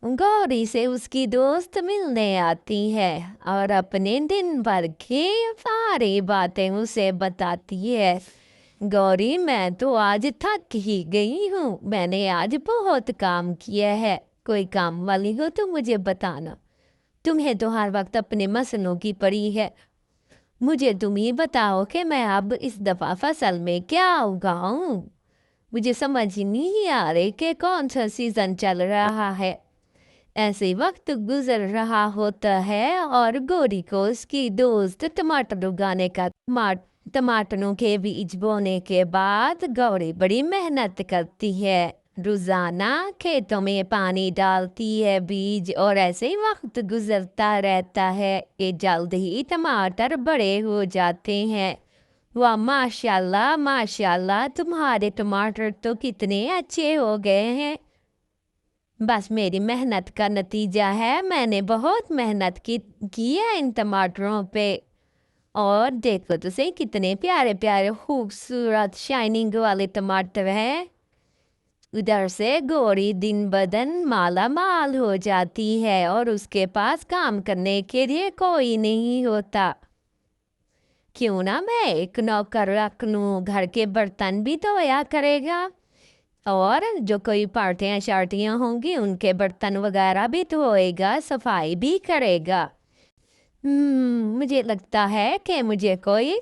गौरी से उसकी दोस्त मिलने आती है और अपने दिन भर की सारी बातें उसे बताती है। गौरी, मैं तो आज थक ही गई हूँ, मैंने आज बहुत काम किया है। कोई काम वाली हो तो मुझे बताना। तुम्हें तो हर वक्त अपने मसलों की पड़ी है। मुझे तुम ही बताओ कि मैं अब इस दफा फसल में क्या उगाऊं। मुझे समझ ही नहीं आ रही कि कौन सा सीजन चल रहा है। ऐसे वक्त गुजर रहा होता है और गौरी को उसकी दोस्त टमाटर उगाने का टमाटरों के बीज बोने के बाद गौरी बड़ी मेहनत करती है। रोजाना खेतों में पानी डालती है, बीज, और ऐसे ही वक्त गुजरता रहता है। ये जल्द ही टमाटर बड़े हो जाते हैं। वाह माशाल्लाह माशाल्लाह, तुम्हारे टमाटर तो कितने अच्छे हो गए हैं। बस मेरी मेहनत का नतीजा है। मैंने बहुत मेहनत की है इन टमाटरों पे। और देखो तो सही कितने प्यारे प्यारे खूबसूरत शाइनिंग वाले टमाटर हैं। उधर से गौरी दिन ब दिन माला माल हो जाती है और उसके पास काम करने के लिए कोई नहीं होता। क्यों ना मैं एक नौकर रख लूं, घर के बर्तन भी धोया करेगा और जो कोई पार्टियां शार्टियां होंगी उनके बर्तन वगैरह भी धोएगा, सफाई भी करेगा। मुझे लगता है कि मुझे कोई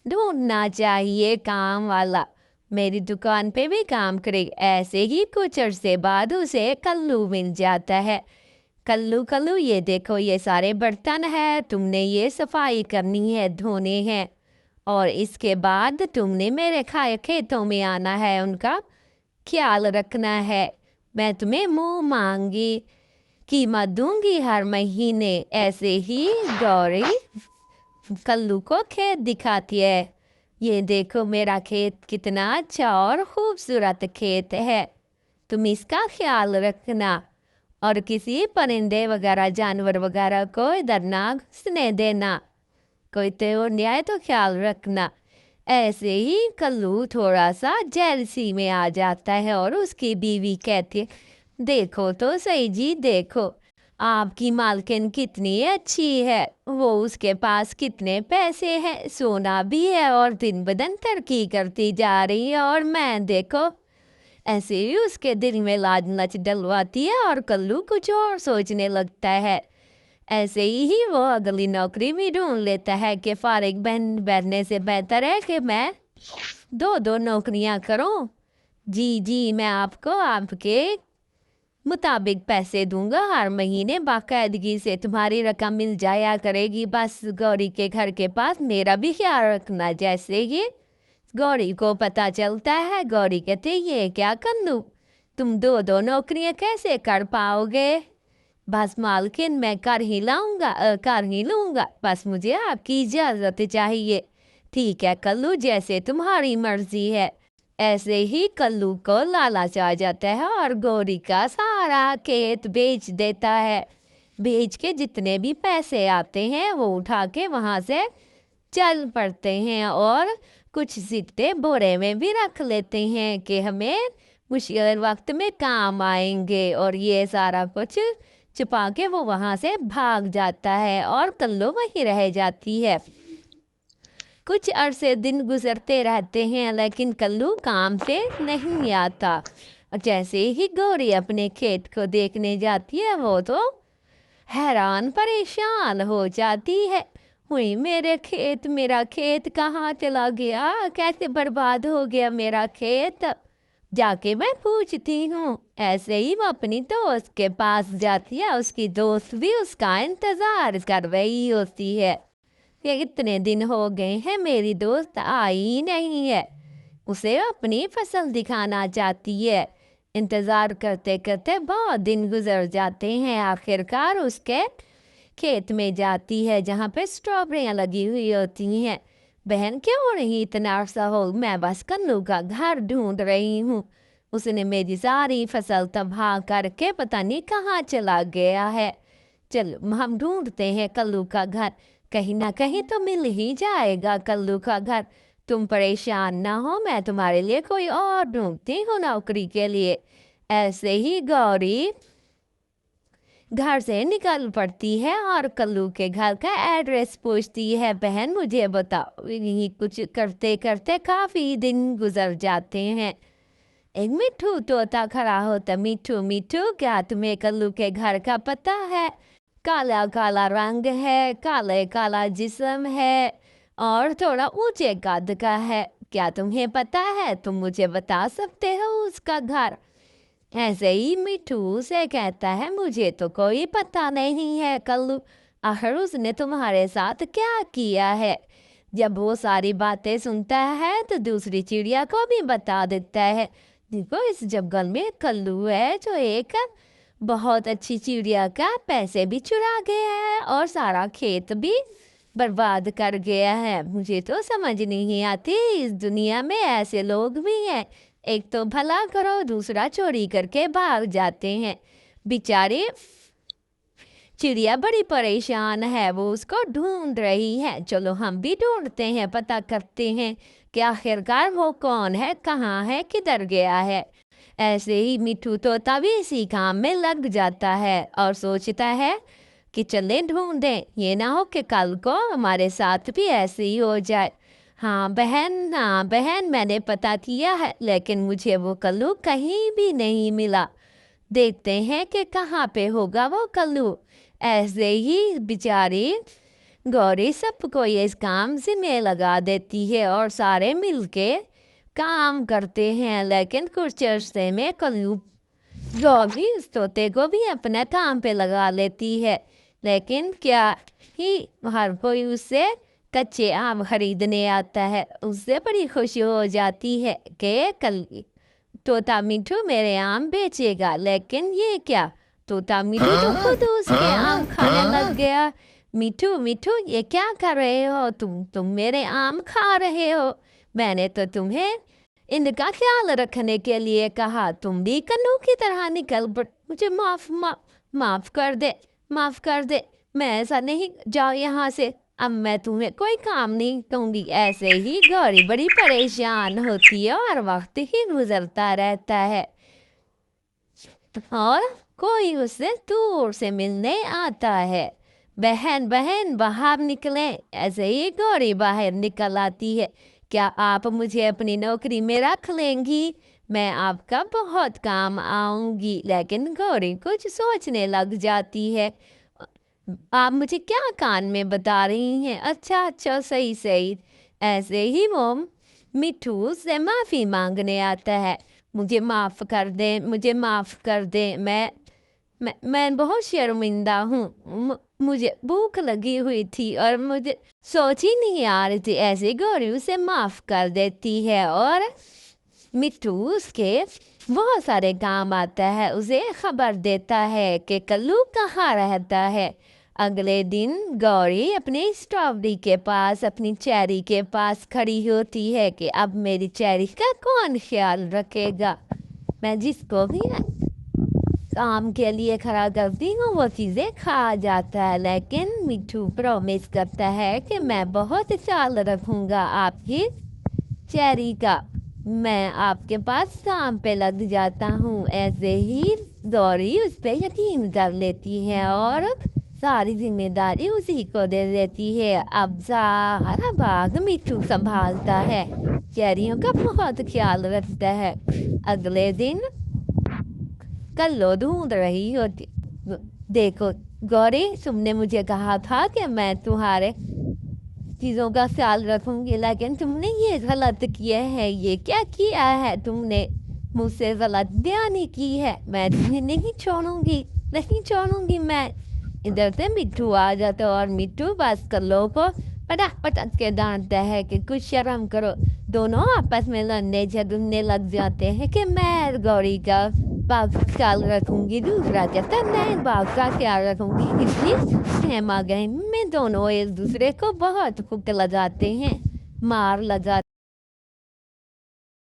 ढूंढना चाहिए काम वाला, मेरी दुकान पे भी काम करे। ऐसे ही कुछ अरसे बाद उसे कल्लू मिल जाता है। कल्लू कल्लू, ये देखो ये सारे बर्तन है, तुमने ये सफाई करनी है, धोने हैं, और इसके बाद तुमने मेरे खाए खेतों में आना है, उनका ख्याल रखना है। मैं तुम्हें मुंह मांगी कीमत दूंगी हर महीने। ऐसे ही गौरी कल्लू को खेत दिखाती है। ये देखो मेरा खेत कितना अच्छा और खूबसूरत खेत है, तुम इसका ख्याल रखना और किसी परिंदे वगैरह जानवर वगैरह को इधर ना घुसने देना। कोई तो न्याय तो ख्याल रखना। ऐसे ही कल्लू थोड़ा सा जेलसी में आ जाता है और उसकी बीवी कहती है, देखो तो सही जी, देखो आपकी मालकिन कितनी अच्छी है, वो उसके पास कितने पैसे हैं, सोना भी है और दिन ब दिन तरक्की करती जा रही है, और मैं देखो। ऐसे ही उसके दिल में लालच डलवाती है और कल्लू कुछ और सोचने लगता है। ऐसे ही वो अगली नौकरी भी ढूंढ लेता है कि फारिग बैठने से बेहतर है कि मैं दो दो नौकरियां करूं। जी जी, मैं आपको आपके मुताबिक पैसे दूंगा, हर महीने बाकायदगी से तुम्हारी रकम मिल जाया करेगी। बस गौरी के घर के पास मेरा भी ख्याल रखना। जैसे ही गौरी को पता चलता है, गौरी कहते ये क्या कर लूं, तुम दो दो नौकरियां कैसे कर पाओगे। बस मालकिन मैं कर ही लूंगा, बस मुझे आपकी इजाज़त चाहिए। ठीक है कल्लू, जैसे तुम्हारी मर्जी है। ऐसे ही कल्लू को लालच आ जाता है और गौरी का सारा खेत बेच देता है। बेच के जितने भी पैसे आते हैं वो उठा के वहाँ से चल पड़ते हैं और कुछ सिक्के बोरे में भी रख लेते हैं कि हमें मुश्किल वक्त में काम आएंगे, और ये सारा कुछ छुपा के वो वहाँ से भाग जाता है और कल्लू वहीं रह जाती है। कुछ अरसे दिन गुजरते रहते हैं लेकिन कल्लू काम से नहीं आता। जैसे ही गौरी अपने खेत को देखने जाती है वो तो हैरान परेशान हो जाती है। हुई मेरा खेत कहाँ चला गया, कैसे बर्बाद हो गया मेरा खेत। जाके मैं पूछती हूँ। ऐसे ही वो अपनी दोस्त के पास जाती है, उसकी दोस्त भी उसका इंतजार कर रही होती है। ये इतने दिन हो गए हैं मेरी दोस्त आई नहीं है, उसे अपनी फसल दिखाना चाहती है। इंतजार करते करते बहुत दिन गुजर जाते हैं। आखिरकार उसके खेत में जाती है जहाँ पे स्ट्रॉबेरियाँ लगी हुई होती हैं। बहन क्यों नहीं इतना अरसा हो, मैं बस कल्लू का घर ढूंढ रही हूँ, उसने मेरी सारी फसल तबाह करके पता नहीं कहाँ चला गया है। चलो हम ढूंढते हैं कल्लू का घर, कहीं ना कहीं तो मिल ही जाएगा कल्लू का घर। तुम परेशान ना हो, मैं तुम्हारे लिए कोई और ढूंढती हूँ नौकरी के लिए। ऐसे ही गौरी گھر سے نکل پڑتی ہے اور کلو کے گھر کا ایڈریس پوچھتی ہے، بہن مجھے بتاؤ۔ یہی کچھ کرتے کرتے کافی دن گزر جاتے ہیں۔ ایک مٹھو طوطا کھڑا ہوتا، میٹھو میٹھو کیا تمہیں کلو کے گھر کا پتہ ہے؟ کالا کالا رنگ ہے، کالے کالا جسم ہے اور تھوڑا اونچے قد کا ہے، کیا تمہیں پتہ ہے؟ تم مجھے بتا سکتے ہو اس کا گھر؟ ایسے ہی مٹھو سے کہتا ہے، مجھے تو کوئی پتہ نہیں ہے کلو، آخر اس نے تمہارے ساتھ کیا کیا ہے؟ جب وہ ساری باتیں سنتا ہے تو دوسری چڑیا کو بھی بتا دیتا ہے، دیکھو اس جنگل میں کلو ہے جو ایک بہت اچھی چڑیا کا پیسے بھی چرا گیا ہے اور سارا کھیت بھی برباد کر گیا ہے۔ مجھے تو سمجھ نہیں آتی، اس دنیا میں ایسے لوگ بھی ہیں، ایک تو بھلا کرو، دوسرا چوری کر کے بھاگ جاتے ہیں۔ بیچاری چڑیا بڑی پریشان ہے، وہ اس کو ڈھونڈ رہی ہے۔ چلو ہم بھی ڈھونڈتے ہیں، پتہ کرتے ہیں کہ آخرکار وہ کون ہے، کہاں ہے، کدھر گیا ہے۔ ایسے ہی مٹھو طوطا بھی اسی کام میں لگ جاتا ہے اور سوچتا ہے کہ چلیں ڈھونڈیں، یہ نہ ہو کہ کل کو ہمارے ساتھ بھی ایسے ہی ہو جائے۔ ہاں بہن میں نے پتہ کیا ہے، لیکن مجھے وہ کلو کہیں بھی نہیں ملا، دیکھتے ہیں کہ کہاں پہ ہوگا وہ کلو۔ ایسے ہی بیچاری گوری سب کو اس کام میں لگا دیتی ہے اور سارے مل کے کام کرتے ہیں، لیکن کچھ عرصے میں کلو گوری اس طوطے کو بھی اپنے کام پہ لگا لیتی ہے، لیکن کیا ہی ہر کوئی اس سے کچے آم خریدنے آتا ہے۔ اس سے بڑی خوشی ہو جاتی ہے کہ کل طوطا مٹھو میرے آم بیچے گا، لیکن یہ کیا، طوطا مٹھو تو خود اس کے آم کھانے لگ گیا۔ مٹھو یہ کیا کر رہے ہو تم میرے آم کھا رہے ہو، میں نے تو تمہیں ان کا خیال رکھنے کے لیے کہا، تم بھی کلو کی طرح نکل پڑ، مجھے معاف کر دے، میں ایسا نہیں، جاؤ یہاں سے، اب میں تمہیں کوئی کام نہیں کروں گی۔ ایسے ہی گوری بڑی پریشان ہوتی ہے اور وقت ہی گزرتا رہتا ہے اور کوئی اس سے دور سے ملنے آتا ہے۔ بہن باہر نکلیں۔ ایسے ہی گوری باہر نکل آتی ہے، کیا آپ مجھے اپنی نوکری میں رکھ لیں گی؟ میں آپ کا بہت کام آؤں گی۔ لیکن گوری کچھ سوچنے لگ جاتی ہے، آپ مجھے کیا کان میں بتا رہی ہیں؟ اچھا صحیح۔ ایسے ہی وہ مٹھو سے معافی مانگنے آتا ہے، مجھے معاف کر دیں، میں بہت شرمندہ ہوں، مجھے بھوک لگی ہوئی تھی اور مجھے سوچ ہی نہیں آ رہی تھی۔ ایسے گوری اسے معاف کر دیتی ہے اور مٹھو اس کے بہت سارے کام آتا ہے، اسے خبر دیتا ہے کہ کلو کہاں رہتا ہے۔ اگلے دن گوری اپنی اسٹرابری کے پاس، اپنی چیری کے پاس کھڑی ہوتی ہے کہ اب میری چیری کا کون خیال رکھے گا؟ میں جس کو بھی کام کے لیے کھڑا کرتی ہوں وہ چیزیں کھا جاتا ہے، لیکن مٹھو پرومس کرتا ہے کہ میں بہت خیال رکھوں گا آپ کی چیری کا، میں آپ کے پاس کام پہ لگ جاتا ہوں۔ ایسے ہی گوری اس پہ یقین کر لیتی ہے اور ساری ذمہ داری اسی کو دے دیتی ہے۔ اب سارا باغ مٹھو سنبھالتا ہے، چیریوں کا بہت خیال رکھتا ہے۔ اگلے دن کلو ڈھونڈ رہی ہوتی، دیکھو گوری تم نے مجھے کہا تھا کہ میں تمہارے چیزوں کا خیال رکھوں گی، لیکن تم نے یہ غلط کیا ہے، یہ کیا کیا ہے تم نے؟ مجھ سے غلط بیانی کی ہے، میں تمہیں نہیں چھوڑوں گی میں۔ ادھر سے مٹھو آ جاتا اور مٹھو بس کلو کو پٹک کے ڈانٹتا ہے کہ کچھ شرم کرو۔ دونوں آپس میں لڑنے جھگڑنے لگ جاتے ہیں کہ میں گوری کا باغ کا خیال رکھوں گی، دوسرا کہتا ہے میں باغ کا خیال رکھوں گی۔ اس لیے ہم آ گئے میں دونوں ایک دوسرے کو بہت پھک لگاتے ہیں، مار لگاتے